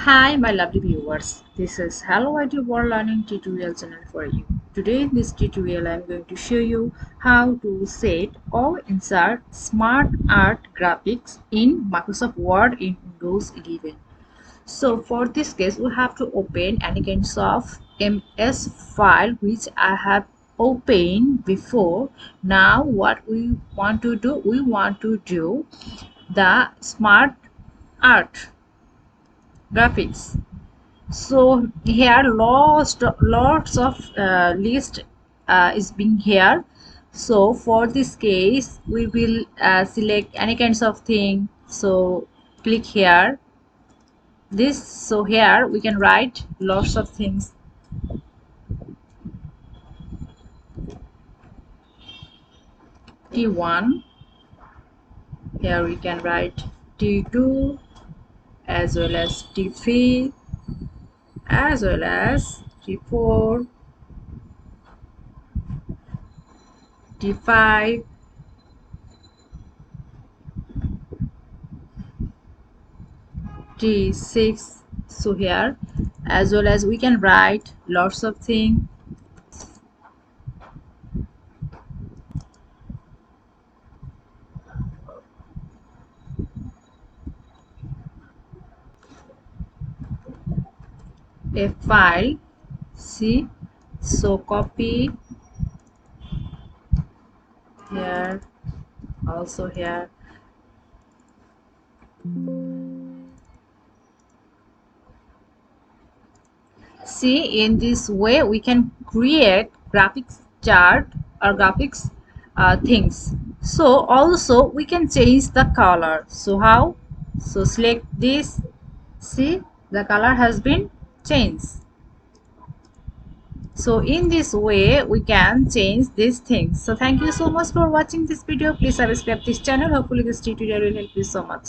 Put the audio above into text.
Hi, my lovely viewers. This is Hello IT World Learning tutorial channel for you. Today in this tutorial, I am going to show you how to set or insert smart art graphics in Microsoft Word in Windows 11. So for this case, we have to open any kinds of MS file which I have opened before. Now what we want to do, the smart art graphics. So here lots of list is being here. So for this case we will select any kinds of thing, so click here this. So here we can write lots of things. T1, here we can write T2 as well as T3 as well as T4, T5, T6. So here as well as we can write lots of things. A file, see, so copy here, also here. See, in this way we can create graphics chart or graphics things. So also we can change the color. So how? So select this, see, the color has been changed. So in this way we can change these things. So thank you so much for watching this video. Please subscribe this channel. Hopefully this tutorial will help you so much.